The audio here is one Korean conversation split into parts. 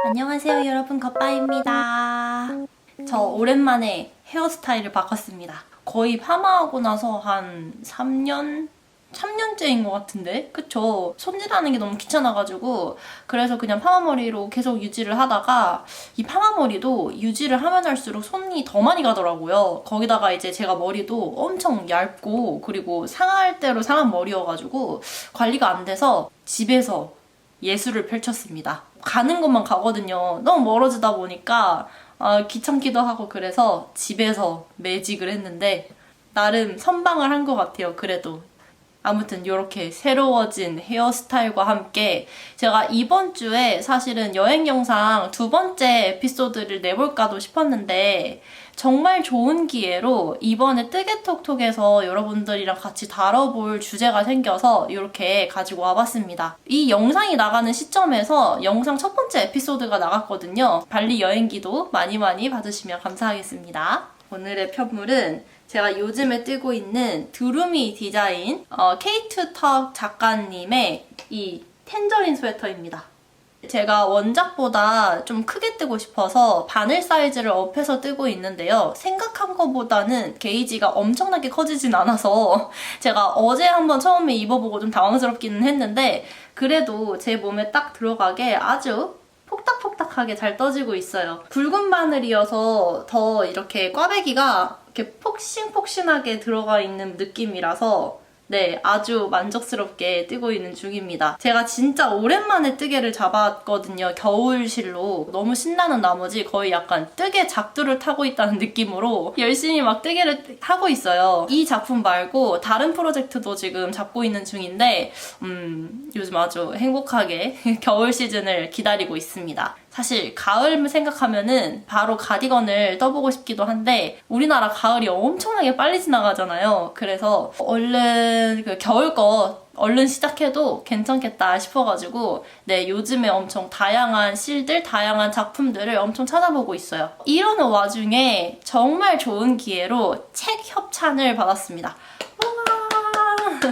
안녕하세요 여러분, 겉바입니다. 저 오랜만에 헤어스타일을 바꿨습니다. 거의 파마하고 나서 한 3년째인 것 같은데? 그쵸? 손질하는 게 너무 귀찮아가지고 그래서 그냥 파마머리로 계속 유지를 하다가 이 파마머리도 유지를 하면 할수록 손이 더 많이 가더라고요. 거기다가 이제 제가 머리도 엄청 얇고 그리고 상할 대로 상한 머리여가지고 관리가 안 돼서 집에서 예술을 펼쳤습니다. 가는 것만 가거든요. 너무 멀어지다 보니까 귀찮기도 하고 그래서 집에서 매직을 했는데 나름 선방을 한 것 같아요. 그래도 아무튼 이렇게 새로워진 헤어스타일과 함께 제가 이번 주에 사실은 여행 영상 두 번째 에피소드를 내볼까도 싶었는데 정말 좋은 기회로 이번에 뜨개톡톡에서 여러분들이랑 같이 다뤄볼 주제가 생겨서 이렇게 가지고 와봤습니다. 이 영상이 나가는 시점에서 영상 첫 번째 에피소드가 나갔거든요. 발리 여행기도 많이 봐주시면 감사하겠습니다. 오늘의 편물은 제가 요즘에 뜨고 있는 두루미 디자인 K2턱 작가님의 이 텐저린 스웨터입니다. 제가 원작보다 좀 크게 뜨고 싶어서 바늘 사이즈를 업해서 뜨고 있는데요. 생각한 것보다는 게이지가 엄청나게 커지진 않아서 제가 어제 한번 처음에 입어보고 좀 당황스럽기는 했는데 그래도 제 몸에 딱 들어가게 아주 폭닥폭닥하게 잘 떠지고 있어요. 굵은 바늘이어서 더 이렇게 꽈배기가 이렇게 폭신폭신하게 들어가 있는 느낌이라서 네, 아주 만족스럽게 뜨고 있는 중입니다. 제가 진짜 오랜만에 뜨개를 잡았거든요. 겨울실로. 너무 신나는 나머지 거의 약간 뜨개 작두를 타고 있다는 느낌으로 열심히 막 뜨개를 하고 있어요. 이 작품 말고 다른 프로젝트도 지금 잡고 있는 중인데 요즘 아주 행복하게 겨울 시즌을 기다리고 있습니다. 사실 가을 생각하면은 바로 가디건을 떠보고 싶기도 한데 우리나라 가을이 엄청나게 빨리 지나가잖아요. 그래서 얼른 그 겨울 거 얼른 시작해도 괜찮겠다 싶어가지고 네, 요즘에 엄청 다양한 실들, 다양한 작품들을 엄청 찾아보고 있어요. 이러는 와중에 정말 좋은 기회로 책 협찬을 받았습니다.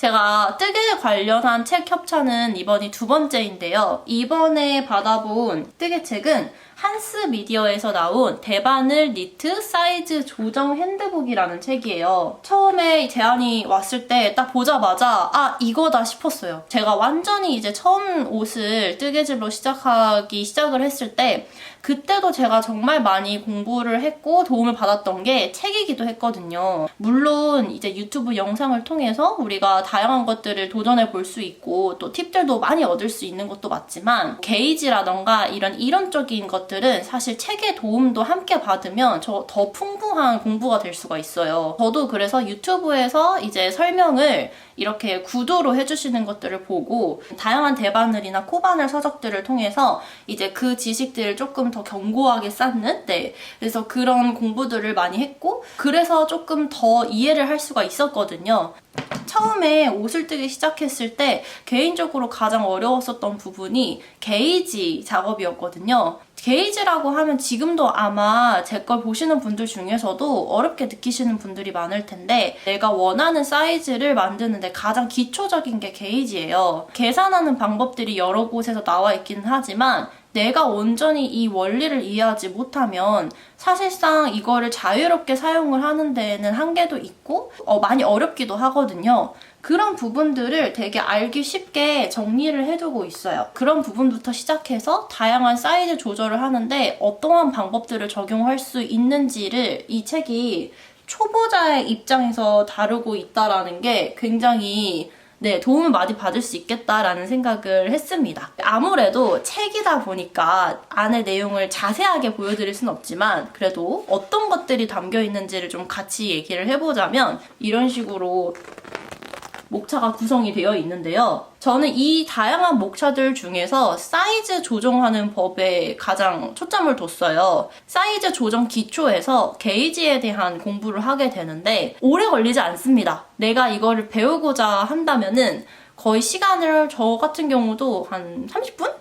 제가 뜨개 관련한 책 협찬은 이번이 두 번째인데요. 이번에 받아본 뜨개책은 한스 미디어에서 나온 대바늘 니트 사이즈 조정 핸드북이라는 책이에요. 처음에 제안이 왔을 때 딱 보자마자 아, 이거다 싶었어요. 제가 완전히 이제 처음 옷을 뜨개질로 시작을 했을 때 그때도 제가 정말 많이 공부를 했고 도움을 받았던 게 책이기도 했거든요. 물론 이제 유튜브 영상을 통해서 우리가 다양한 것들을 도전해 볼 수 있고 또 팁들도 많이 얻을 수 있는 것도 맞지만 게이지라던가 이런 이론적인 것들은 사실 책의 도움도 함께 받으면 더 풍부한 공부가 될 수가 있어요. 저도 그래서 유튜브에서 이제 설명을 이렇게 구도로 해주시는 것들을 보고 다양한 대바늘이나 코바늘 서적들을 통해서 이제 그 지식들을 조금 더 견고하게 쌓는 네, 그래서 그런 공부들을 많이 했고 그래서 조금 더 이해를 할 수가 있었거든요. 처음에 옷을 뜨기 시작했을 때 개인적으로 가장 어려웠었던 부분이 게이지 작업이었거든요. 게이지라고 하면 지금도 아마 제 걸 보시는 분들 중에서도 어렵게 느끼시는 분들이 많을 텐데 내가 원하는 사이즈를 만드는데 가장 기초적인 게 게이지예요. 계산하는 방법들이 여러 곳에서 나와 있기는 하지만 내가 온전히 이 원리를 이해하지 못하면 사실상 이거를 자유롭게 사용을 하는 데에는 한계도 있고 많이 어렵기도 하거든요. 그런 부분들을 되게 알기 쉽게 정리를 해두고 있어요. 그런 부분부터 시작해서 다양한 사이즈 조절을 하는데 어떠한 방법들을 적용할 수 있는지를 이 책이 초보자의 입장에서 다루고 있다라는 게 굉장히 네, 도움을 많이 받을 수 있겠다라는 생각을 했습니다. 아무래도 책이다 보니까 안의 내용을 자세하게 보여드릴 순 없지만 그래도 어떤 것들이 담겨 있는지를 좀 같이 얘기를 해보자면 이런 식으로 목차가 구성이 되어 있는데요. 저는 이 다양한 목차들 중에서 사이즈 조정하는 법에 가장 초점을 뒀어요. 사이즈 조정 기초에서 게이지에 대한 공부를 하게 되는데 오래 걸리지 않습니다. 내가 이거를 배우고자 한다면은 거의 시간을 저 같은 경우도 한 30분?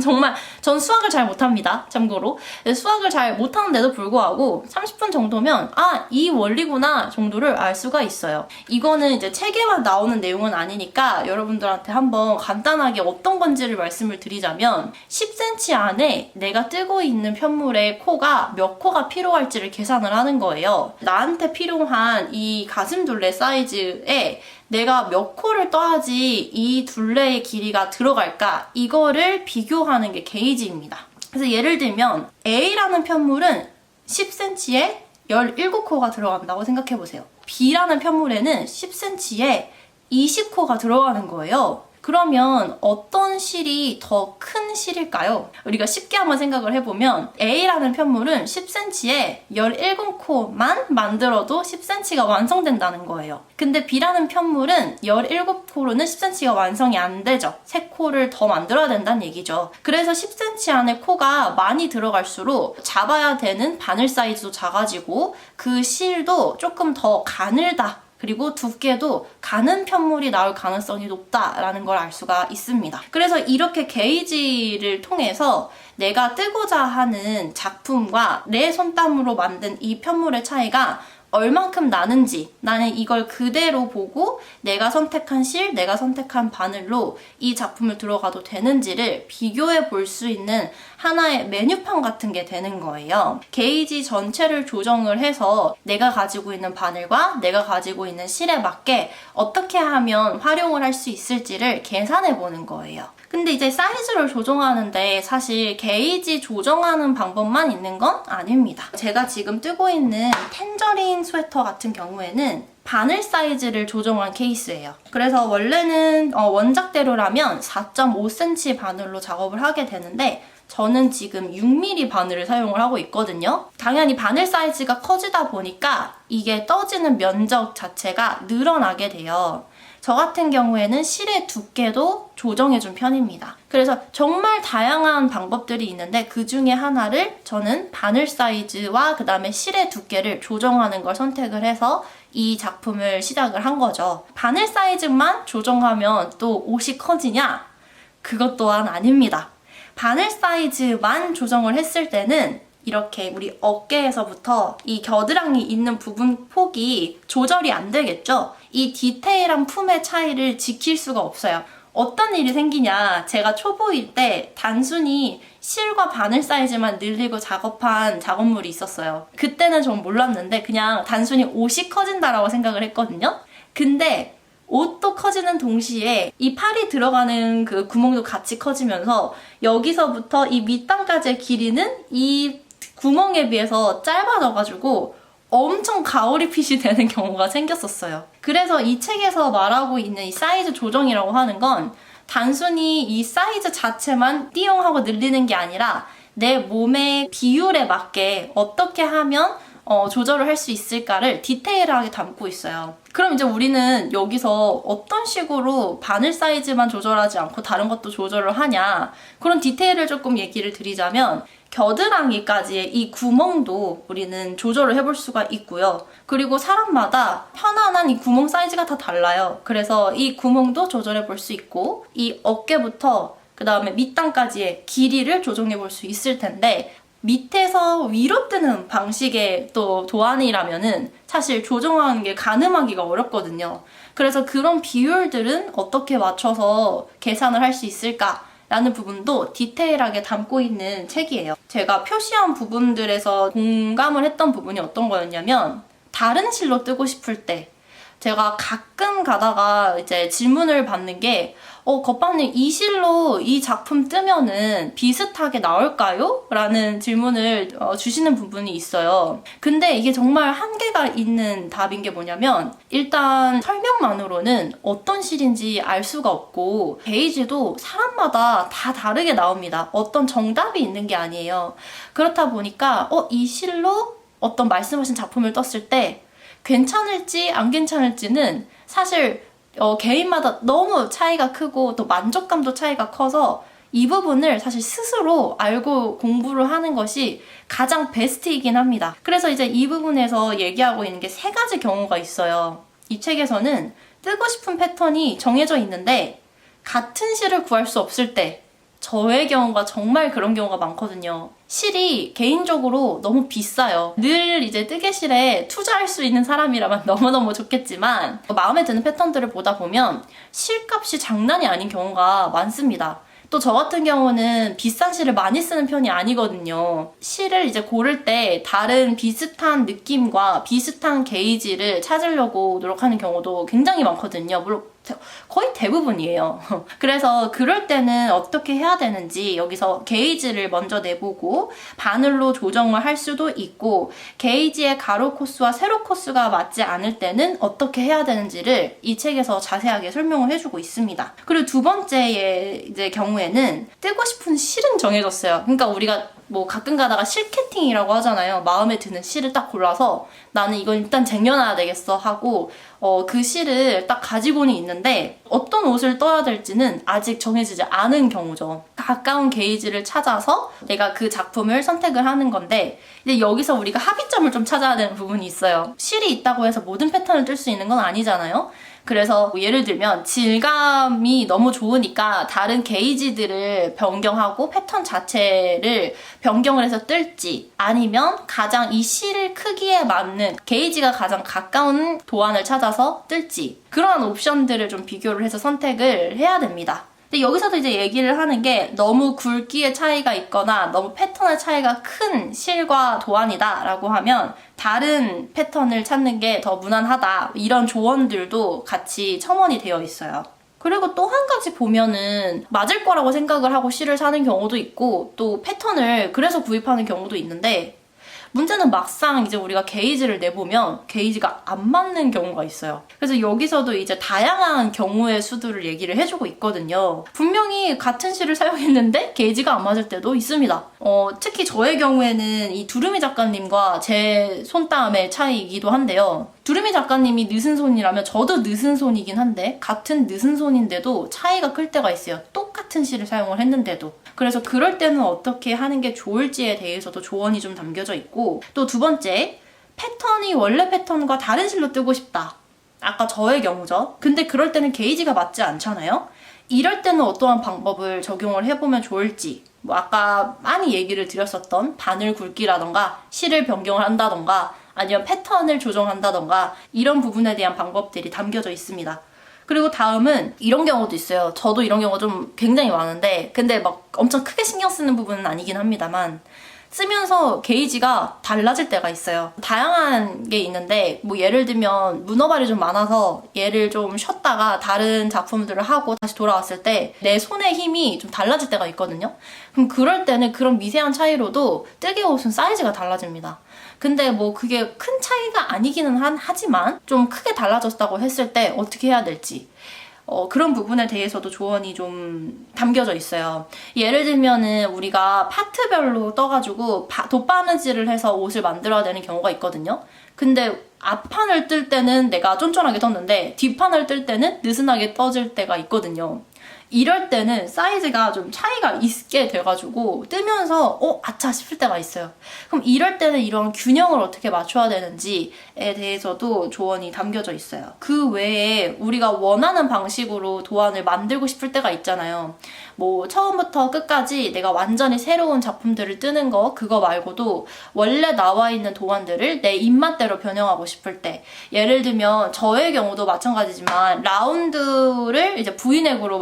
정말 전 수학을 잘 못합니다. 참고로. 수학을 잘 못하는데도 불구하고 30분 정도면 이 원리구나 정도를 알 수가 있어요. 이거는 이제 책에만 나오는 내용은 아니니까 여러분들한테 한번 간단하게 어떤 건지를 말씀을 드리자면 10cm 안에 내가 뜨고 있는 편물의 코가 몇 코가 필요할지를 계산을 하는 거예요. 나한테 필요한 이 가슴 둘레 사이즈에 내가 몇 코를 떠야지 이 둘레의 길이가 들어갈까? 이거를 비교하는 게 게이지입니다. 그래서 예를 들면 A라는 편물은 10cm에 17코가 들어간다고 생각해보세요. B라는 편물에는 10cm에 20코가 들어가는 거예요. 그러면 어떤 실이 더 큰 실일까요? 우리가 쉽게 한번 생각을 해보면 A라는 편물은 10cm에 17코만 만들어도 10cm가 완성된다는 거예요. 근데 B라는 편물은 17코로는 10cm가 완성이 안 되죠. 3코를 더 만들어야 된다는 얘기죠. 그래서 10cm 안에 코가 많이 들어갈수록 잡아야 되는 바늘 사이즈도 작아지고 그 실도 조금 더 가늘다. 그리고 두께도 가는 편물이 나올 가능성이 높다라는 걸 알 수가 있습니다. 그래서 이렇게 게이지를 통해서 내가 뜨고자 하는 작품과 내 손땀으로 만든 이 편물의 차이가 얼만큼 나는지 나는 이걸 그대로 보고 내가 선택한 실, 내가 선택한 바늘로 이 작품을 들어가도 되는지를 비교해 볼 수 있는 하나의 메뉴판 같은 게 되는 거예요. 게이지 전체를 조정을 해서 내가 가지고 있는 바늘과 내가 가지고 있는 실에 맞게 어떻게 하면 활용을 할 수 있을지를 계산해 보는 거예요. 근데 이제 사이즈를 조정하는데 사실 게이지 조정하는 방법만 있는 건 아닙니다. 제가 지금 뜨고 있는 텐저린 스웨터 같은 경우에는 바늘 사이즈를 조정한 케이스예요. 그래서 원래는 원작대로라면 4.5cm 바늘로 작업을 하게 되는데 저는 지금 6mm 바늘을 사용을 하고 있거든요. 당연히 바늘 사이즈가 커지다 보니까 이게 떠지는 면적 자체가 늘어나게 돼요. 저 같은 경우에는 실의 두께도 조정해준 편입니다. 그래서 정말 다양한 방법들이 있는데 그 중에 하나를 저는 바늘 사이즈와 그 다음에 실의 두께를 조정하는 걸 선택을 해서 이 작품을 시작을 한 거죠. 바늘 사이즈만 조정하면 또 옷이 커지냐? 그것 또한 아닙니다. 바늘 사이즈만 조정을 했을 때는 이렇게 우리 어깨에서부터 이 겨드랑이 있는 부분 폭이 조절이 안 되겠죠? 이 디테일한 품의 차이를 지킬 수가 없어요. 어떤 일이 생기냐, 제가 초보일 때 단순히 실과 바늘 사이즈만 늘리고 작업한 작업물이 있었어요. 그때는 전 몰랐는데 그냥 단순히 옷이 커진다라고 생각을 했거든요. 근데 옷도 커지는 동시에 이 팔이 들어가는 그 구멍도 같이 커지면서 여기서부터 이 밑단까지의 길이는 이 구멍에 비해서 짧아져가지고 엄청 가오리 핏이 되는 경우가 생겼었어요. 그래서 이 책에서 말하고 있는 이 사이즈 조정이라고 하는 건 단순히 이 사이즈 자체만 띠용하고 늘리는 게 아니라 내 몸의 비율에 맞게 어떻게 하면 조절을 할 수 있을까를 디테일하게 담고 있어요. 그럼 이제 우리는 여기서 어떤 식으로 바늘 사이즈만 조절하지 않고 다른 것도 조절을 하냐, 그런 디테일을 조금 얘기를 드리자면 겨드랑이까지의 이 구멍도 우리는 조절을 해볼 수가 있고요. 그리고 사람마다 편안한 이 구멍 사이즈가 다 달라요. 그래서 이 구멍도 조절해 볼 수 있고 이 어깨부터 그 다음에 밑단까지의 길이를 조정해 볼 수 있을 텐데 밑에서 위로 뜨는 방식의 또 도안이라면은 사실 조정하는 게 가늠하기가 어렵거든요. 그래서 그런 비율들은 어떻게 맞춰서 계산을 할 수 있을까? 라는 부분도 디테일하게 담고 있는 책이에요. 제가 표시한 부분들에서 공감을 했던 부분이 어떤 거였냐면 다른 실로 뜨고 싶을 때 제가 가끔 가다가 이제 질문을 받는 게 겉방님 이 실로 이 작품 뜨면은 비슷하게 나올까요? 라는 질문을 주시는 부분이 있어요. 근데 이게 정말 한계가 있는 답인 게 뭐냐면 일단 설명만으로는 어떤 실인지 알 수가 없고 게이지도 사람마다 다 다르게 나옵니다. 어떤 정답이 있는 게 아니에요. 그렇다 보니까 이 실로 어떤 말씀하신 작품을 떴을 때 괜찮을지 안 괜찮을지는 사실 개인마다 너무 차이가 크고 또 만족감도 차이가 커서 이 부분을 사실 스스로 알고 공부를 하는 것이 가장 베스트이긴 합니다. 그래서 이제 이 부분에서 얘기하고 있는 게 3가지 경우가 있어요. 이 책에서는 뜨고 싶은 패턴이 정해져 있는데 같은 실을 구할 수 없을 때 저의 경우가 정말 그런 경우가 많거든요. 실이 개인적으로 너무 비싸요. 늘 이제 뜨개실에 투자할 수 있는 사람이라면 너무너무 좋겠지만 마음에 드는 패턴들을 보다 보면 실값이 장난이 아닌 경우가 많습니다. 또 저 같은 경우는 비싼 실을 많이 쓰는 편이 아니거든요. 실을 이제 고를 때 다른 비슷한 느낌과 비슷한 게이지를 찾으려고 노력하는 경우도 굉장히 많거든요. 물론 거의 대부분이에요. 그래서 그럴 때는 어떻게 해야 되는지 여기서 게이지를 먼저 내보고 바늘로 조정을 할 수도 있고 게이지의 가로 코스와 세로 코스가 맞지 않을 때는 어떻게 해야 되는지를 이 책에서 자세하게 설명을 해주고 있습니다. 그리고 두 번째의 이제 경우에는 뜨고 싶은 실은 정해졌어요. 그러니까 우리가 뭐 가끔 가다가 실캐팅이라고 하잖아요. 마음에 드는 실을 딱 골라서 나는 이건 일단 쟁여놔야 되겠어 하고 그 실을 딱 가지고는 있는데 어떤 옷을 떠야 될지는 아직 정해지지 않은 경우죠. 가까운 게이지를 찾아서 내가 그 작품을 선택을 하는 건데 이제 여기서 우리가 합의점을 좀 찾아야 되는 부분이 있어요. 실이 있다고 해서 모든 패턴을 뜰 수 있는 건 아니잖아요. 그래서 뭐 예를 들면 질감이 너무 좋으니까 다른 게이지들을 변경하고 패턴 자체를 변경을 해서 뜰지 아니면 가장 이 실 크기에 맞는 게이지가 가장 가까운 도안을 찾아서 뜰지 그러한 옵션들을 좀 비교를 해서 선택을 해야 됩니다. 근데 여기서도 이제 얘기를 하는 게 너무 굵기의 차이가 있거나 너무 패턴의 차이가 큰 실과 도안이다 라고 하면 다른 패턴을 찾는 게 더 무난하다 이런 조언들도 같이 첨언이 되어 있어요. 그리고 또 한 가지 보면은 맞을 거라고 생각을 하고 실을 사는 경우도 있고 또 패턴을 그래서 구입하는 경우도 있는데 문제는 막상 이제 우리가 게이지를 내보면 게이지가 안 맞는 경우가 있어요. 그래서 여기서도 이제 다양한 경우의 수들을 얘기를 해주고 있거든요. 분명히 같은 실을 사용했는데 게이지가 안 맞을 때도 있습니다. 특히 저의 경우에는 이 두루미 작가님과 제 손땀의 차이이기도 한데요. 두루미 작가님이 느슨 손이라면 저도 느슨 손이긴 한데 같은 느슨 손인데도 차이가 클 때가 있어요. 똑같은 실을 사용을 했는데도. 그래서 그럴 때는 어떻게 하는 게 좋을지에 대해서도 조언이 좀 담겨져 있고 또 두 번째, 패턴이 원래 패턴과 다른 실로 뜨고 싶다. 아까 저의 경우죠. 근데 그럴 때는 게이지가 맞지 않잖아요. 이럴 때는 어떠한 방법을 적용을 해보면 좋을지 뭐 아까 많이 얘기를 드렸었던 바늘 굵기라던가 실을 변경을 한다던가 아니면 패턴을 조정한다던가 이런 부분에 대한 방법들이 담겨져 있습니다. 그리고 다음은 이런 경우도 있어요. 저도 이런 경우가 좀 굉장히 많은데 근데 막 엄청 크게 신경 쓰는 부분은 아니긴 합니다만 쓰면서 게이지가 달라질 때가 있어요. 다양한 게 있는데 뭐 예를 들면 문어발이 좀 많아서 얘를 좀 쉬었다가 다른 작품들을 하고 다시 돌아왔을 때 내 손의 힘이 좀 달라질 때가 있거든요. 그럼 그럴 때는 그런 미세한 차이로도 뜨개 옷은 사이즈가 달라집니다. 근데 뭐 그게 큰 차이가 아니기는 하지만 좀 크게 달라졌다고 했을 때 어떻게 해야 될지 그런 부분에 대해서도 조언이 좀 담겨져 있어요. 예를 들면은 우리가 파트별로 떠가지고 돗바느질을 해서 옷을 만들어야 되는 경우가 있거든요. 근데 앞판을 뜰 때는 내가 쫀쫀하게 떴는데 뒷판을 뜰 때는 느슨하게 떠질 때가 있거든요. 이럴 때는 사이즈가 좀 차이가 있게 돼가지고 뜨면서 아차 싶을 때가 있어요. 그럼 이럴 때는 이런 균형을 어떻게 맞춰야 되는지에 대해서도 조언이 담겨져 있어요. 그 외에 우리가 원하는 방식으로 도안을 만들고 싶을 때가 있잖아요. 뭐 처음부터 끝까지 내가 완전히 새로운 작품들을 뜨는 거 그거 말고도 원래 나와 있는 도안들을 내 입맛대로 변형하고 싶을 때 예를 들면 저의 경우도 마찬가지지만 라운드를 이제 V넥으로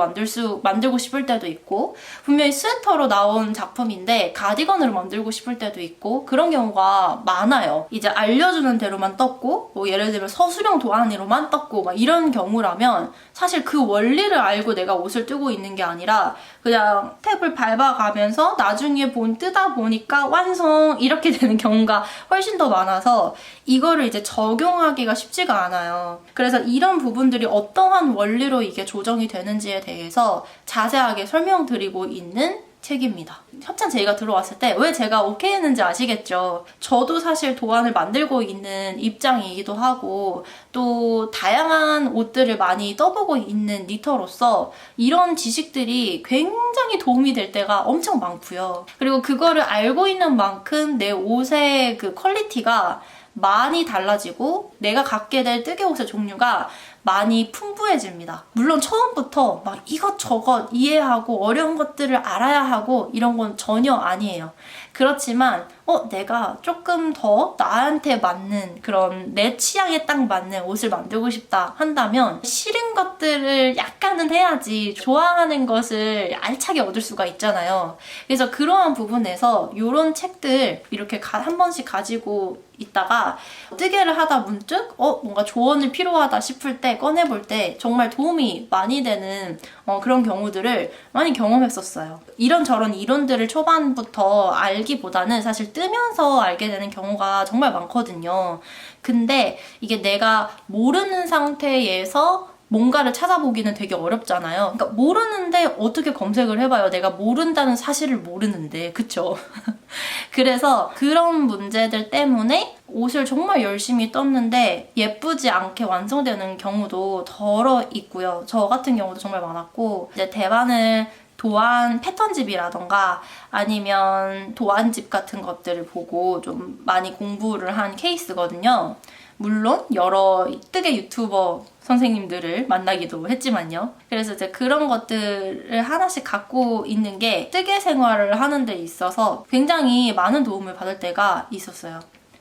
만들고 싶을 때도 있고 분명히 스웨터로 나온 작품인데 가디건으로 만들고 싶을 때도 있고 그런 경우가 많아요. 이제 알려주는 대로만 떴고 뭐 예를 들면 서술형 도안으로만 떴고 막 이런 경우라면 사실 그 원리를 알고 내가 옷을 뜨고 있는 게 아니라 그냥 탭을 밟아가면서 나중에 뜨다 보니까 완성 이렇게 되는 경우가 훨씬 더 많아서 이거를 이제 적용하기가 쉽지가 않아요. 그래서 이런 부분들이 어떠한 원리로 이게 조정이 되는지에 대해서 자세하게 설명드리고 있는 책입니다. 협찬 제의가 들어왔을 때 왜 제가 오케이 했는지 아시겠죠? 저도 사실 도안을 만들고 있는 입장이기도 하고 또 다양한 옷들을 많이 떠보고 있는 니터로서 이런 지식들이 굉장히 도움이 될 때가 엄청 많고요. 그리고 그거를 알고 있는 만큼 내 옷의 그 퀄리티가 많이 달라지고 내가 갖게 될 뜨개 옷의 종류가 많이 풍부해집니다. 물론 처음부터 막 이것저것 이해하고 어려운 것들을 알아야 하고 이런 건 전혀 아니에요. 그렇지만 내가 조금 더 나한테 맞는 그런 내 취향에 딱 맞는 옷을 만들고 싶다 한다면 싫은 것들을 약간은 해야지 좋아하는 것을 알차게 얻을 수가 있잖아요. 그래서 그러한 부분에서 이런 책들 이렇게 한 번씩 가지고 있다가 뜨개를 하다 문득 뭔가 조언을 필요하다 싶을 때 꺼내볼 때 정말 도움이 많이 되는 그런 경우들을 많이 경험했었어요. 이런저런 이론들을 초반부터 알기보다는 사실 뜨면서 알게 되는 경우가 정말 많거든요. 근데 이게 내가 모르는 상태에서 뭔가를 찾아보기는 되게 어렵잖아요. 그러니까 모르는데 어떻게 검색을 해봐요. 내가 모른다는 사실을 모르는데, 그쵸? 그래서 그런 문제들 때문에 옷을 정말 열심히 떴는데 예쁘지 않게 완성되는 경우도 덜어 있고요. 저 같은 경우도 정말 많았고, 이제 대바늘 도안 패턴집이라던가 아니면 도안집 같은 것들을 보고 좀 많이 공부를 한 케이스거든요. 물론 여러 뜨개 유튜버 선생님들을 만나기도 했지만요. 그래서 이제 그런 것들을 하나씩 갖고 있는 게 뜨개 생활을 하는 데 있어서 굉장히 많은 도움을 받을 때가 있었어요.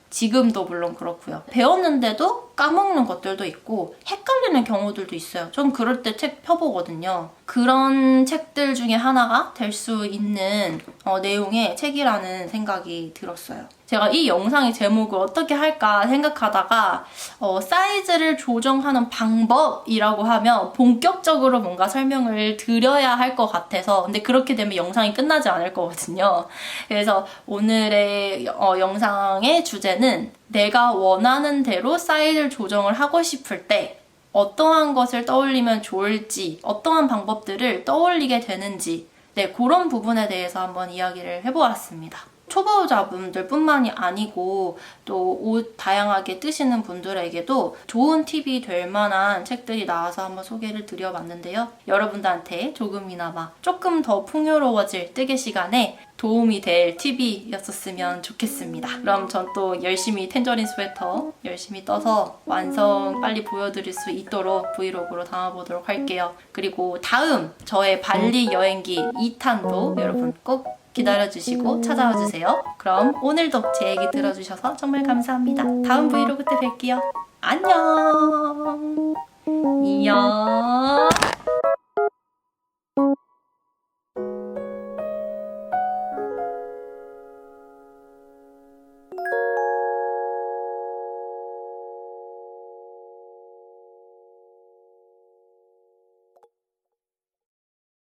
지금도 물론 그렇고요. 배웠는데도 까먹는 것들도 있고 헷갈리는 경우들도 있어요. 전 그럴 때 책 펴보거든요. 그런 책들 중에 하나가 될 수 있는 내용의 책이라는 생각이 들었어요. 제가 이 영상의 제목을 어떻게 할까 생각하다가 사이즈를 조정하는 방법이라고 하면 본격적으로 뭔가 설명을 드려야 할 것 같아서, 근데 그렇게 되면 영상이 끝나지 않을 거거든요. 그래서 오늘의 영상의 주제는 내가 원하는 대로 사이즈를 조정을 하고 싶을 때 어떠한 것을 떠올리면 좋을지, 어떠한 방법들을 떠올리게 되는지, 그런 부분에 대해서 한번 이야기를 해보았습니다. 초보자분들 뿐만이 아니고 또 옷 다양하게 뜨시는 분들에게도 좋은 팁이 될 만한 책들이 나와서 한번 소개를 드려봤는데요. 여러분들한테 조금이나마 조금 더 풍요로워질 뜨개 시간에 도움이 될 팁이었었으면 좋겠습니다. 그럼 전 또 열심히 텐저린 스웨터 열심히 떠서 완성 빨리 보여드릴 수 있도록 브이로그로 담아보도록 할게요. 그리고 다음 저의 발리 여행기 2탄도 여러분 꼭 기다려주시고 찾아와 주세요. 그럼 오늘도 제 얘기 들어주셔서 정말 감사합니다. 다음 브이로그 때 뵐게요. 안녕. 안녕.